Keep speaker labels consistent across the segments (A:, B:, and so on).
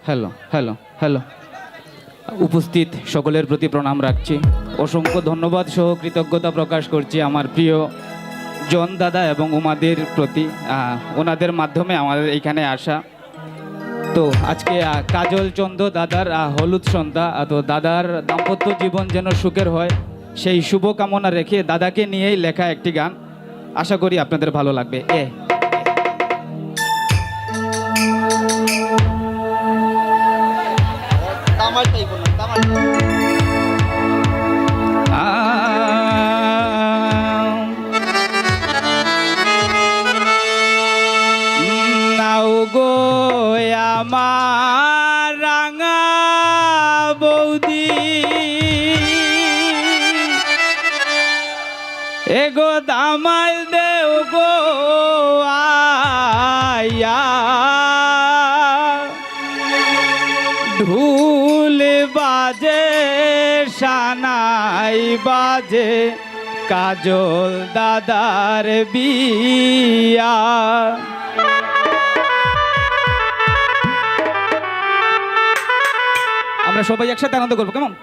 A: Hello hello hello উপস্থিত সকলের প্রতি প্রণাম রাখছি। অসংখ্য ধন্যবাদ সহ কৃতজ্ঞতা প্রকাশ করছি আমার প্রিয় জন দাদা এবং উমাদের প্রতি। ওনাদের মাধ্যমে আমাদের এইখানে আসা। তো আজকে কাজল চন্দ্র দাদার হলুদ সন্ধ্যা। তো দাদার দাম্পত্য জীবন যেন সুখের হয় সেই শুভকামনা রেখে দাদাকে নিয়েই লেখা একটি গান, আশা করি আপনাদের ভালো লাগবে। নাও গো আমার রাঙা বৌদি, এগো দামাল দেও গো আয়া, ঢুল বাজে সানাই বাজে কাজল দাদার বিয়া। আমরা সবাই একসাথে আনন্দ করবো, কেমন?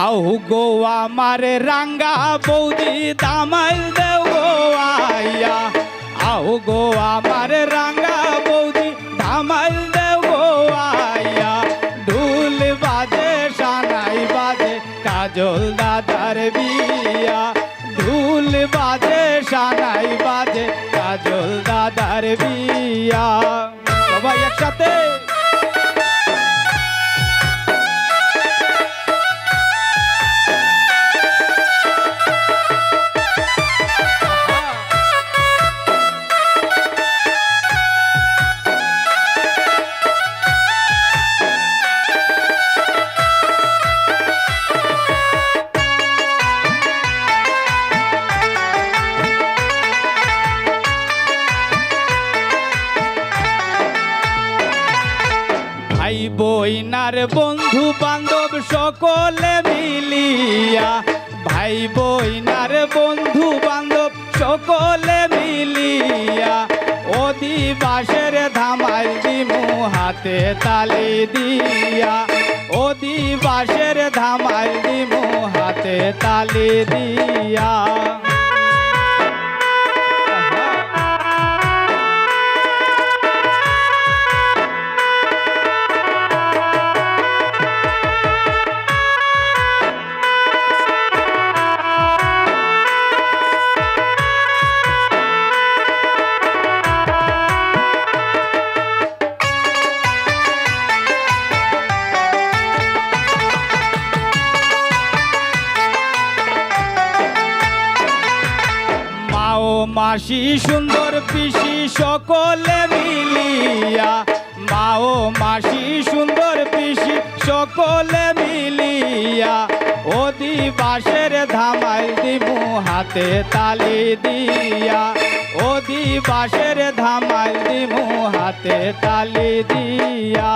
A: আও গো আমার রাঙ্গা বৌদি দামাল দেও গো আয়া, আও গো আমার রাঙ্গা বৌদি দামাল দেও গো আয়া, ঢুল বাজে সানাই বাজে কাজল দাদার বিয়া, ঢুল বাজে সানাই বাজে কাজল দাদার বিয়া। সবাই একসাথে ভাই বইনার বন্ধু বান্ধব সকলে মিলিয়া, ভাই বইনার বন্ধু বান্ধব সকলে মিলিয়া, অধিবাসের ধামাই দিমু হাতে তালি দিয়া, অধিবাসের ধামাই দিমু হাতে তালি দিয়া। মাসি সুন্দর পিসি সকলে মিলিয়া, মাও মাসি সুন্দর পিসি সকলে মিলিয়া, অধিবাসের ধামাই দিমু হাতে তালি দিয়া, অধিবাসের ধামাই দিমু হাতে তালি দিয়া।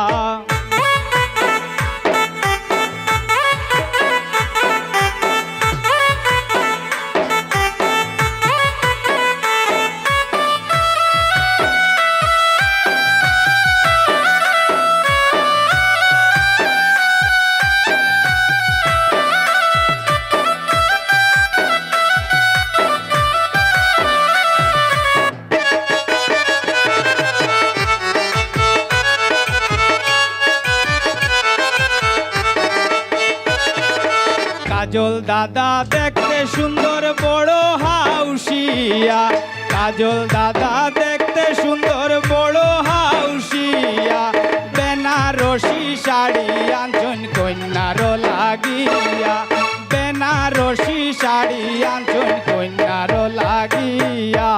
A: কাজল দাদা দেখতে সুন্দর বড় হাউসিয়া, কাজল দাদা দেখতে সুন্দর বড় হাউসিয়া, বেনারসি শাড়ি আনছন কন্যার লাগিয়া, বেনারসি শাড়ি আনছন কন্যার লাগিয়া।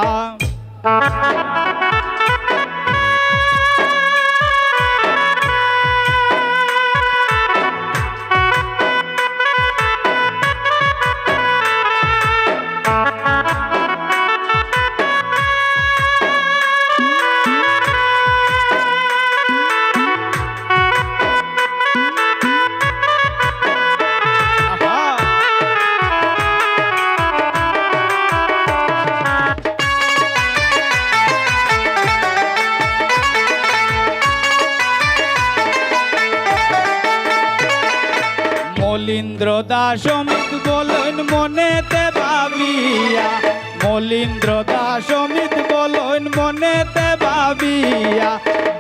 A: মলিন্দ্র দাস অমিত বলন মনেতে ভাবিয়া, মলিন্দ্র দাস অমিত বলন মনেতে ভাবিয়া,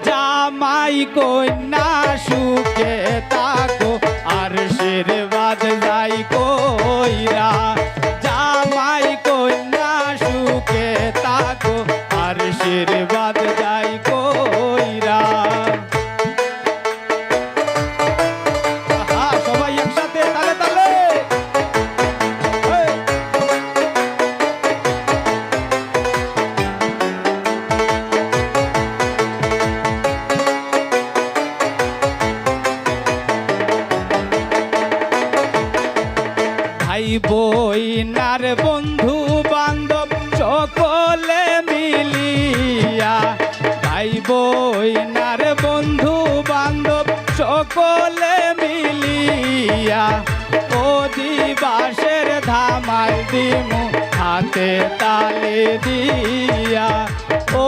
A: জামাই কন্যা সুখে তাকো আর আশীর্বাদ যাই কইরা, জামাই কন্যা সুখে তাকো আর আশীর্বাদ যাই কইরা। সবাই একসাথে তালে তালে। ভাই বইনার বন্ধু বান্ধব সকলে মিলিয়া, ভাই বইনার বন্ধু বান্ধব সকলে মিলিয়া, অধিবাসের ধামাই দিমু হাতে তালে দিয়া,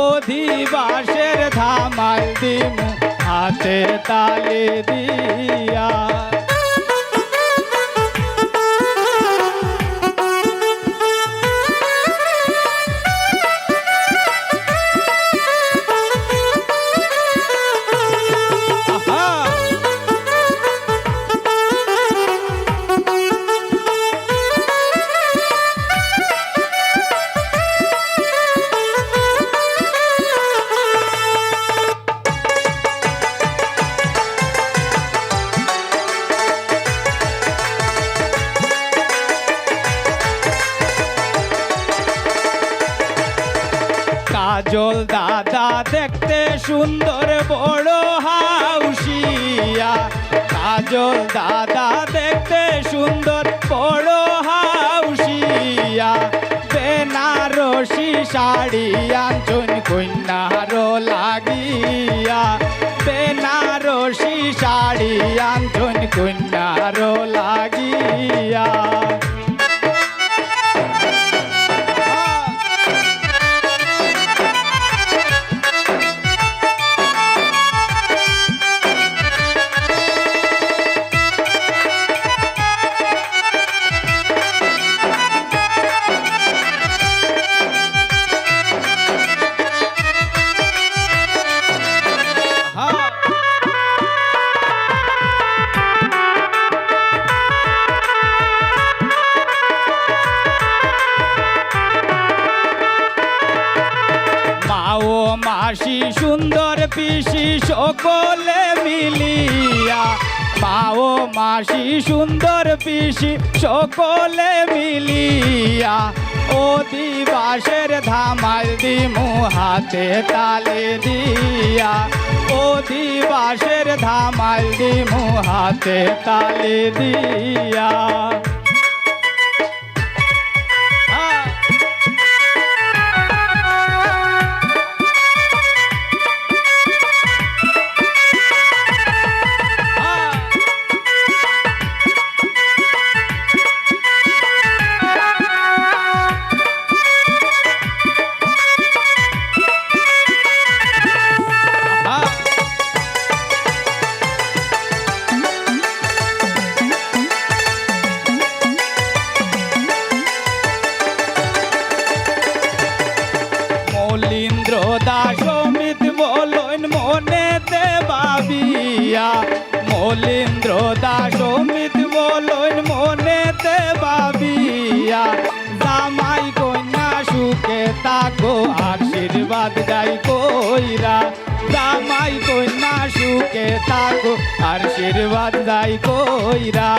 A: অধিবাসের ধামাই দিমু হাতে তালে দিয়া। কাজল দাদা দেখতে সুন্দর বড় হাউসিয়া, কাজল দাদা দেখতে সুন্দর বড় হাউসিয়া, বেনারসি শাড়ি আঞ্চন কন্যার লাগিয়া, বেনারসি শাড়ি আঞ্চন কন্যার লাগিয়া। মাসি সুন্দর পিসি সকলে মিলিয়া, মাও মাসি সুন্দর পিসি সকলে মিলিয়া, অধিবাসের ধামাই দিমু হাতে তালে দিয়া, অধিবাসের ধামাই দিমু হাতে তালে দিয়া। মলিন্দ্র দাস অমিত বলন মনেতে ভাবিয়া, মলিন্দ্র দাস অমিত বলন মনেতে ভাবিয়া, জামাই কন্যা সুখে তাকো আশীর্বাদ যাই কইরা, জামাই কন্যা সুখে তাকো আশীর্বাদ যাই কইরা।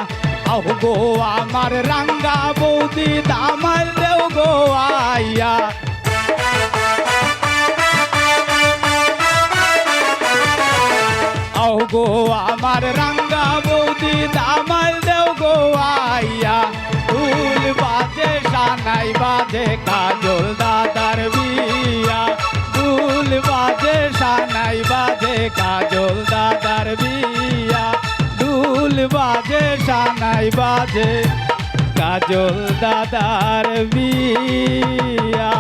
A: আহ গো আমার রাঙ্গা বৌদি দামাল দেও গো আইয়া, আহ গো আমার রাঙ্গা বৌদি দামাল দেও গো আইয়া, ফুল বাজে সানাই বাজে কাজল দাদার বিয়া, ফুল বাজে সানাই বাজে কাজল দাদার বিয়া, ফুল বাজে সানাই বাজে কাজল দাদার বিয়া।